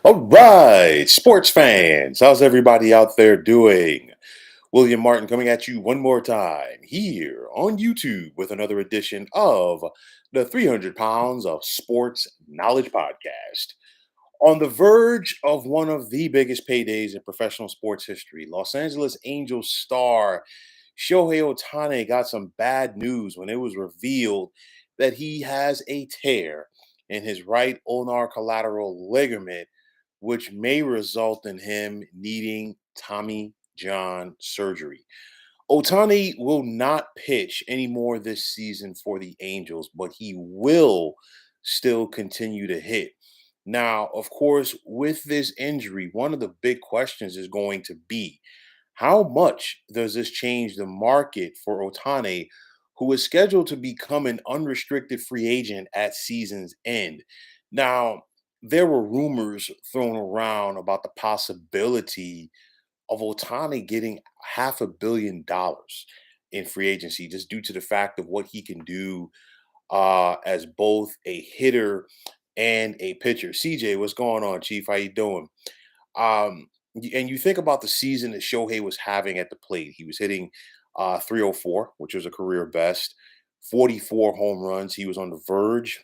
All right, sports fans, how's everybody out there doing? William Martin coming at you one more time here on YouTube with another edition of the 300 Pounds of Sports Knowledge Podcast. On the verge of one of the biggest paydays in professional sports history, Los Angeles Angels star Shohei Ohtani got some bad news when it was revealed that he has a tear in his right ulnar collateral ligament, which may result in him needing Tommy John surgery. Otani will not pitch anymore this season for the Angels, but he will still continue to hit. Now, of course, with this injury, one of the big questions is going to be how much does this change the market for Otani, who is scheduled to become an unrestricted free agent at season's end? Now, there were rumors thrown around about the possibility of Otani getting $500 million in free agency just due to the fact of what he can do as both a hitter and a pitcher. CJ, what's going on, Chief? How you doing? And you think about the season that Shohei was having at the plate. He was hitting 304, which was a career best, 44 home runs. He was on the verge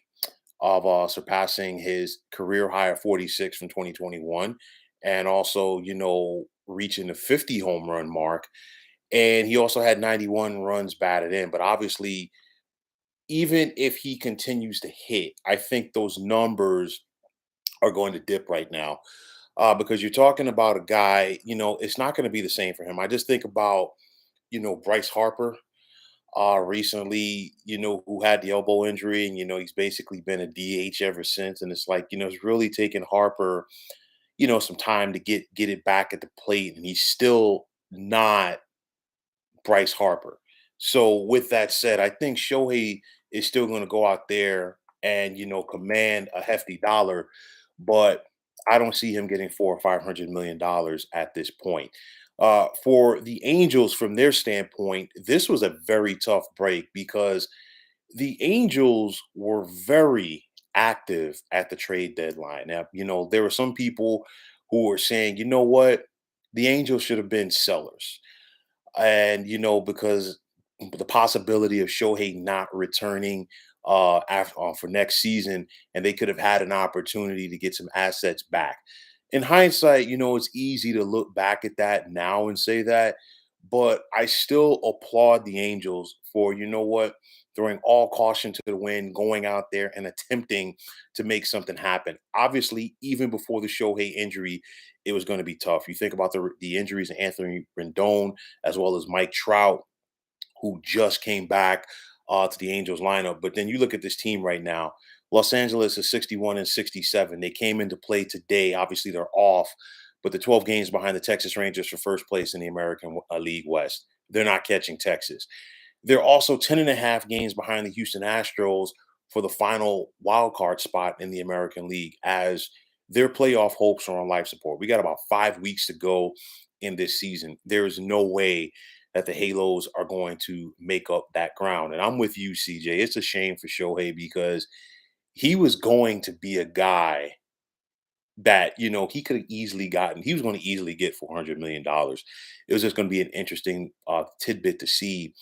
of surpassing his career high of 46 from 2021, and also, reaching the 50 home run mark. And he also had 91 runs batted in. But obviously, even if he continues to hit, I think those numbers are going to dip right now because you're talking about a guy, it's not going to be the same for him. I just think about, Bryce Harper recently, who had the elbow injury, and he's basically been a DH ever since. And it's like, it's really taken Harper, some time to get it back at the plate, and he's still not Bryce Harper. So with that said, I think Shohei is still going to go out there and command a hefty dollar, but I don't see him getting $400 or $500 million at this point. For the Angels, from their standpoint, this was a very tough break because the Angels were very active at the trade deadline. Now, there were some people who were saying, you know what, the Angels should have been sellers, and because the possibility of Shohei not returning for next season, and they could have had an opportunity to get some assets back. In hindsight, it's easy to look back at that now and say that, but I still applaud the Angels for what, throwing all caution to the wind, going out there and attempting to make something happen. Obviously, even before the Shohei injury, it was going to be tough. You think about the injuries of Anthony Rendon as well as Mike Trout, who just came back to the Angels lineup. But then you look at this team right now. Los Angeles is 61 and 67. They came into play today. Obviously, they're off, but the 12 games behind the Texas Rangers for first place in the American League West. They're not catching Texas. They're also 10 and a half games behind the Houston Astros for the final wild card spot in the American League, as their playoff hopes are on life support. We got about 5 weeks to go in this season. There is no way that the Halos are going to make up that ground. And I'm with you, CJ. It's a shame for Shohei because he was going to be a guy that he could have easily gotten. He was going to easily get $400 million. It was just going to be an interesting tidbit to see,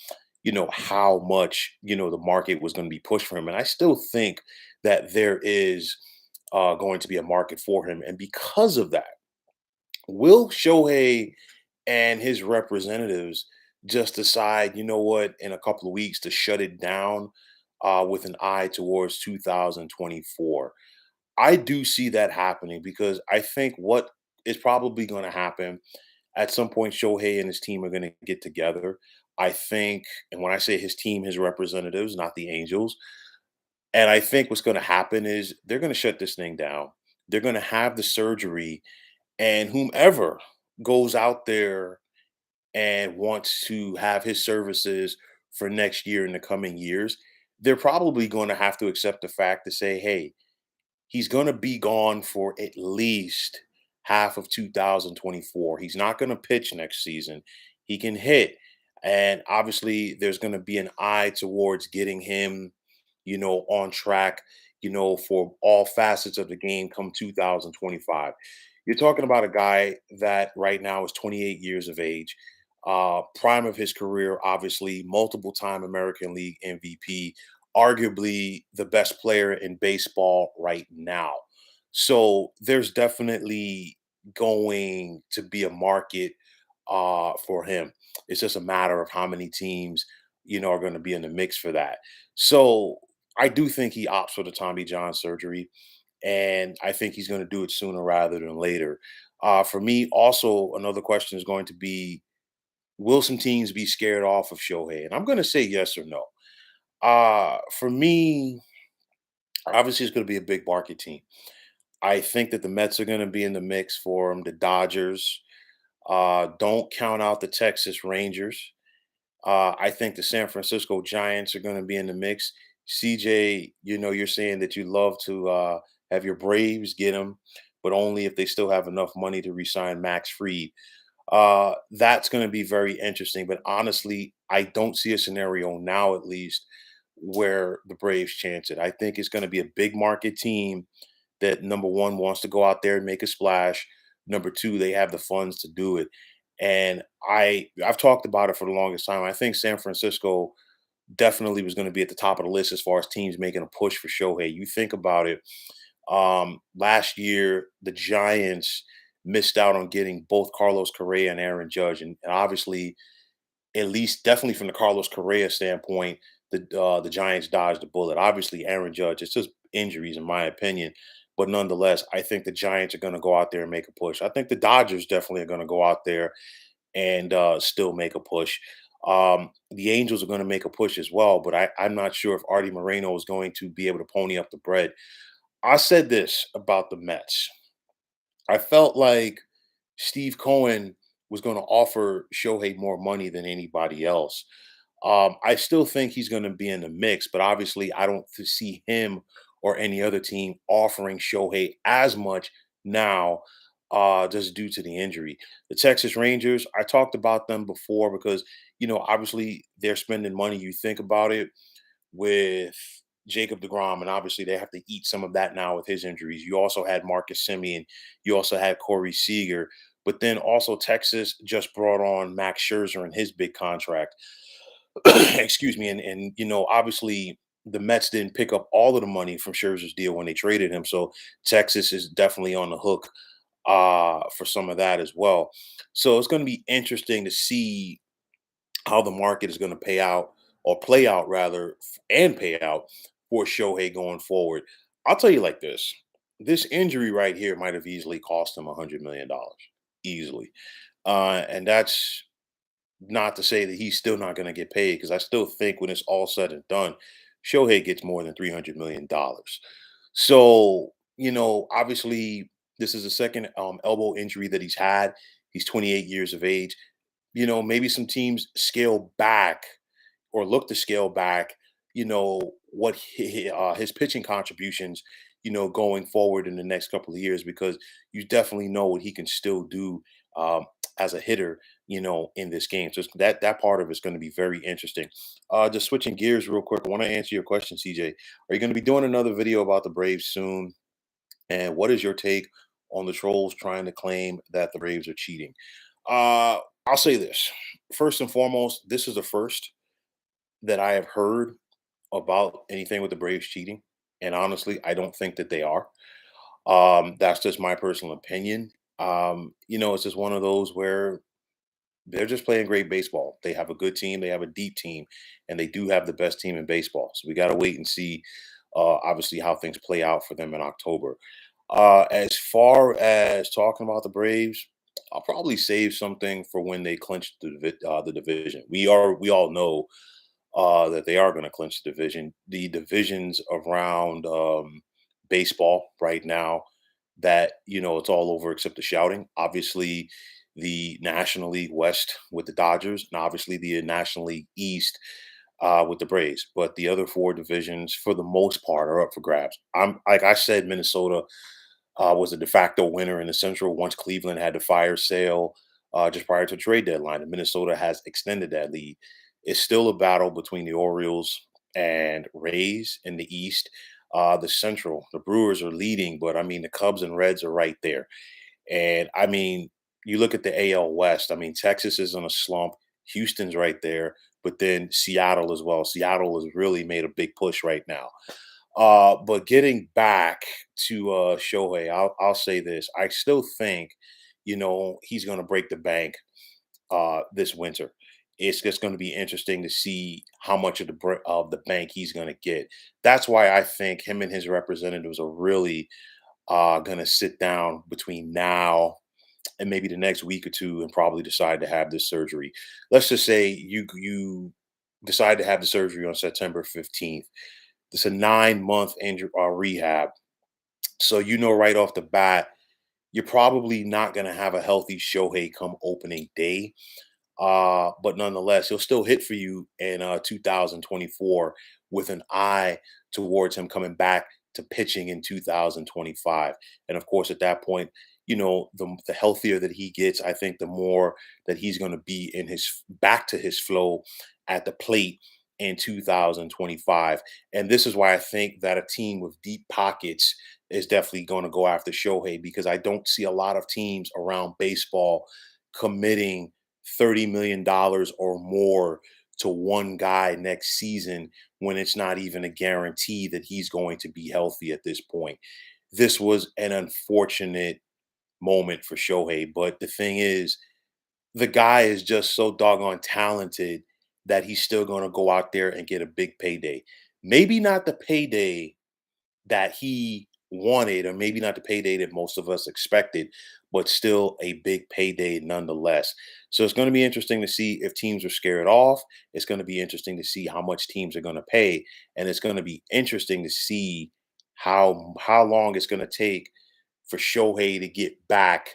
how much the market was going to be pushed for him. And I still think that there is going to be a market for him. And because of that, will Shohei and his representatives just decide, you know what, in a couple of weeks to shut it down with an eye towards 2024? I do see that happening because I think what is probably going to happen at some point, Shohei and his team are going to get together. I think, and when I say his team, his representatives, not the Angels, and I think what's going to happen is they're going to shut this thing down. They're going to have the surgery, and whomever goes out there and wants to have his services for next year in the coming years, they're probably going to have to accept the fact to say, hey, he's going to be gone for at least half of 2024. He's not going to pitch next season. He can hit. And obviously, there's going to be an eye towards getting him, on track, for all facets of the game come 2025. You're talking about a guy that right now is 28 years of age, prime of his career, obviously, multiple time American League MVP, arguably the best player in baseball right now. So there's definitely going to be a market for him. It's just a matter of how many teams, are going to be in the mix for that. So I do think he opts for the Tommy John surgery, and I think he's going to do it sooner rather than later. For me, also, another question is going to be, will some teams be scared off of Shohei? And I'm going to say yes or no. For me, obviously, it's going to be a big market team. I think that the Mets are going to be in the mix for him, the Dodgers. Don't count out the Texas Rangers. I think the San Francisco Giants are going to be in the mix. CJ, you're saying that you love to have your Braves get him, but only if they still have enough money to re-sign Max Fried. That's going to be very interesting. But honestly, I don't see a scenario now, at least, where the Braves chance it. I think it's going to be a big market team that, number one, wants to go out there and make a splash. Number two, they have the funds to do it. And I've talked about it for the longest time. I think San Francisco definitely was going to be at the top of the list as far as teams making a push for Shohei. You think about it. Last year, the Giants missed out on getting both Carlos Correa and Aaron Judge, and obviously, at least definitely from the Carlos Correa standpoint, the Giants dodged the bullet. Obviously, Aaron Judge, it's just injuries, in my opinion. But nonetheless, I think the Giants are going to go out there and make a push. I think the Dodgers definitely are going to go out there and still make a push. The Angels are going to make a push as well, but I'm not sure if Artie Moreno is going to be able to pony up the bread. I said this about the Mets. I felt like Steve Cohen was going to offer Shohei more money than anybody else. I still think he's going to be in the mix, but obviously, I don't see him or any other team offering Shohei as much now, just due to the injury. The Texas Rangers, I talked about them before because, obviously they're spending money. You think about it with Jacob DeGrom, and obviously they have to eat some of that now with his injuries. You also had Marcus Simeon, you also had Corey Seager, but then also Texas just brought on Max Scherzer and his big contract. Excuse me, and obviously the Mets didn't pick up all of the money from Scherzer's deal when they traded him, so Texas is definitely on the hook for some of that as well. So it's going to be interesting to see how the market is going to pay out or play out rather and pay out for Shohei going forward. I'll tell you like this. This injury right here might have easily cost him $100 million. Easily. And that's not to say that he's still not going to get paid, because I still think when it's all said and done, Shohei gets more than $300 million. So, obviously, this is the second elbow injury that he's had. He's 28 years of age. Maybe some teams scale back or look to scale back, what his pitching contributions, going forward in the next couple of years, because you definitely know what he can still do as a hitter, in this game. So that part of it's going to be very interesting. Just switching gears real quick, I want to answer your question, CJ. Are you going to be doing another video about the Braves soon? And what is your take on the trolls trying to claim that the Braves are cheating? I'll say this. First and foremost, this is the first that I have heard about anything with the Braves cheating. And honestly, I don't think that they are. That's just my personal opinion. It's just one of those where they're just playing great baseball. They have a good team, they have a deep team, and they do have the best team in baseball. So we got to wait and see, obviously, how things play out for them in October. As far as talking about the Braves, I'll probably save something for when they clinch the division. We all know that they are going to clinch the division. The divisions around baseball right now, that it's all over except the shouting. Obviously, the National League West with the Dodgers, and obviously the National League East with the Braves. But the other four divisions, for the most part, are up for grabs. I'm like I said, Minnesota was a de facto winner in the Central once Cleveland had the fire sale just prior to the trade deadline, and Minnesota has extended that lead. It's still a battle between the Orioles and Rays in the East. The Central, the Brewers are leading, but I mean the Cubs and Reds are right there. And I mean, you look at the AL West. I mean, Texas is in a slump. Houston's right there, but then Seattle as well. Seattle has really made a big push right now. But getting back to Shohei, I'll say this: I still think, he's going to break the bank this winter. It's just going to be interesting to see how much of of the bank he's going to get. That's why I think him and his representatives are really going to sit down between now and maybe the next week or two and probably decide to have this surgery. Let's just say you decide to have the surgery on September 15th. It's a 9-month rehab. So you know right off the bat, you're probably not going to have a healthy Shohei come opening day. But nonetheless, he'll still hit for you in 2024 with an eye towards him coming back to pitching in 2025. And of course, at that point, the healthier that he gets, I think the more that he's going to be in his back to his flow at the plate in 2025. And this is why I think that a team with deep pockets is definitely going to go after Shohei, because I don't see a lot of teams around baseball committing $30 million or more to one guy next season when it's not even a guarantee that he's going to be healthy at this point. This was an unfortunate moment for Shohei, but the thing is, the guy is just so doggone talented that he's still going to go out there and get a big payday. Maybe not the payday that he wanted, or maybe not the payday that most of us expected, but still a big payday nonetheless. So it's going to be interesting to see if teams are scared off. It's going to be interesting to see how much teams are going to pay, and it's going to be interesting to see how long it's going to take for Shohei to get back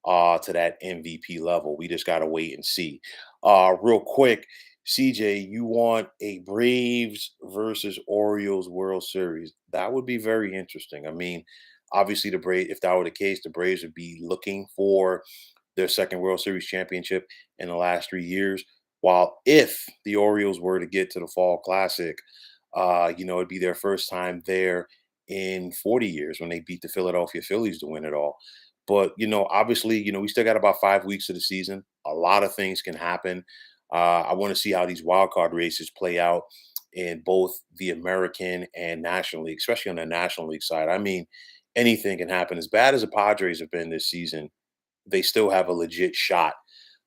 to that MVP level. We just got to wait and see. Real quick, CJ, you want a Braves versus Orioles World Series? That would be very interesting. I mean, obviously, the Braves, if that were the case, the Braves would be looking for their second World Series championship in the last 3 years. While if the Orioles were to get to the Fall Classic, it'd be their first time there in 40 years when they beat the Philadelphia Phillies to win it all. But, obviously, we still got about 5 weeks of the season. A lot of things can happen. I want to see how these wild card races play out in both the American and National League, especially on the National League side. I mean, anything can happen. As bad as the Padres have been this season, they still have a legit shot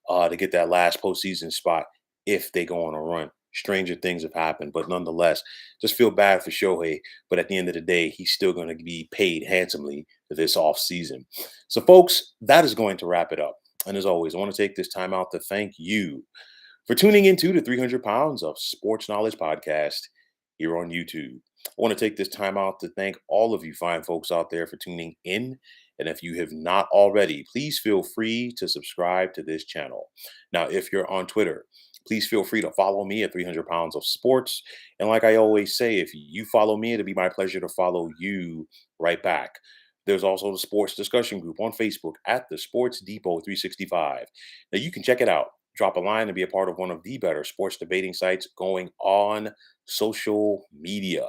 to get that last postseason spot if they go on a run. Stranger things have happened, but nonetheless, just feel bad for Shohei. But at the end of the day, he's still going to be paid handsomely for this offseason. So, folks, that is going to wrap it up. And as always, I want to take this time out to thank you for tuning into the 300 Pounds of Sports Knowledge podcast here on YouTube. I want to take this time out to thank all of you fine folks out there for tuning in. And if you have not already, please feel free to subscribe to this channel. Now, if you're on Twitter, please feel free to follow me at 300 Pounds of Sports. And like I always say, if you follow me, it'll be my pleasure to follow you right back. There's also the sports discussion group on Facebook at the Sports Depot 365. Now, you can check it out. Drop a line and be a part of one of the better sports debating sites going on social media.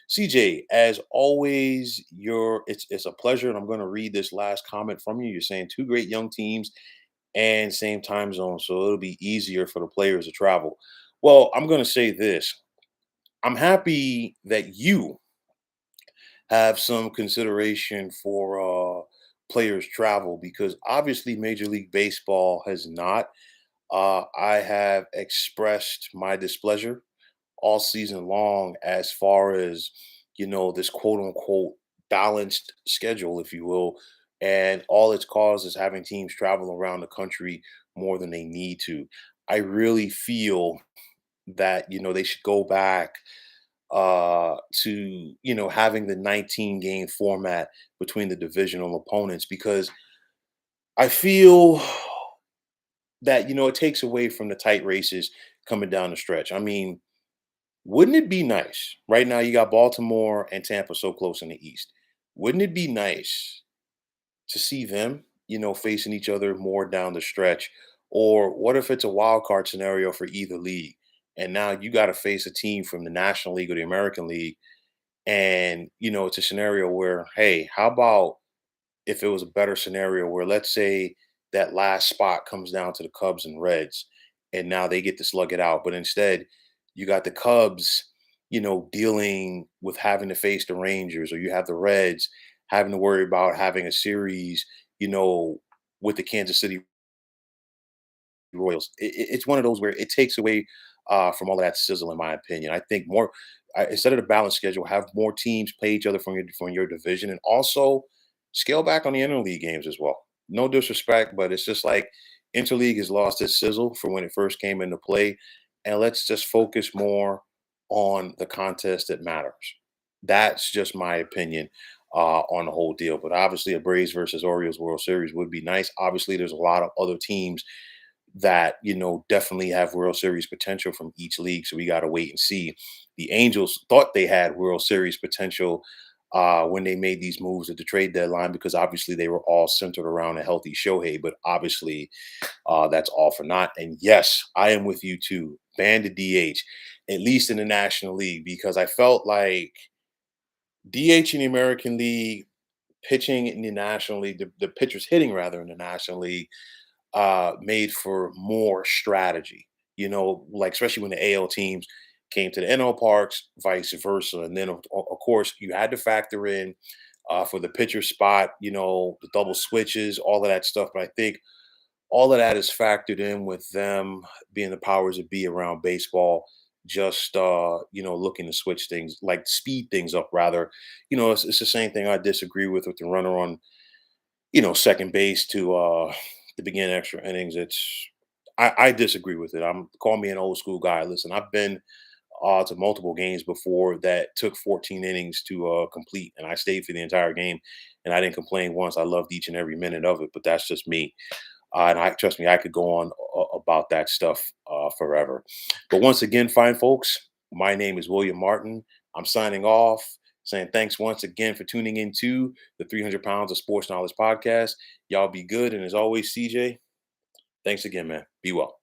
CJ, as always, it's a pleasure, and I'm going to read this last comment from you. You're saying two great young teams and same time zone, so it'll be easier for the players to travel. Well, I'm going to say this. I'm happy that you have some consideration for players travel, because obviously Major League Baseball has not. I have expressed my displeasure all season long as far as, this quote unquote balanced schedule, if you will. And all it's caused is having teams travel around the country more than they need to. I really feel that, they should go back to, having the 19 game format between the divisional opponents, because I feel that, it takes away from the tight races coming down the stretch. I mean, wouldn't it be nice? Right now, you got Baltimore and Tampa so close in the East. Wouldn't it be nice to see them, facing each other more down the stretch? Or what if it's a wild card scenario for either league? And now you got to face a team from the National League or the American League, And, it's a scenario where, hey, how about if it was a better scenario where, let's say, that last spot comes down to the Cubs and Reds, and now they get to slug it out. But instead, you got the Cubs, dealing with having to face the Rangers, or you have the Reds having to worry about having a series, you know, with the Kansas City Royals. It's one of those where it takes away from all of that sizzle, in my opinion. I think more instead of the balanced schedule, have more teams play each other from your division, and also scale back on the interleague games as well. No disrespect, but it's just like interleague has lost its sizzle for when it first came into play, and let's just focus more on the contest that matters. That's just my opinion on the whole deal. But obviously, a Braves versus Orioles World Series would be nice. Obviously, there's a lot of other teams that definitely have World Series potential from each league. So we got to wait and see. The Angels thought they had World Series potential when they made these moves at the trade deadline because obviously they were all centered around a healthy Shohei, but obviously that's all for naught. And yes, I am with you too. Ban the DH, at least in the National League, because I felt like DH in the American League, pitching in the National League, the pitchers hitting rather in the National League made for more strategy, like especially when the AL teams came to the NL parks, vice versa. And then, of course, you had to factor in for the pitcher spot, the double switches, all of that stuff. But I think all of that is factored in with them being the powers that be around baseball, just, looking to switch things, like speed things up rather. It's the same thing I disagree with the runner on second base to begin extra innings. I disagree with it. I'm call me an old school guy. Listen, I've been to multiple games before that took 14 innings to complete, and I stayed for the entire game, and I didn't complain once. I loved each and every minute of it, but that's just me. And I trust me, I could go on about that stuff forever. But once again, fine folks, my name is William Martin. I'm signing off, saying thanks once again for tuning into the 300 Pounds of Sports Knowledge podcast. Y'all be good. And as always, CJ, thanks again, man. Be well.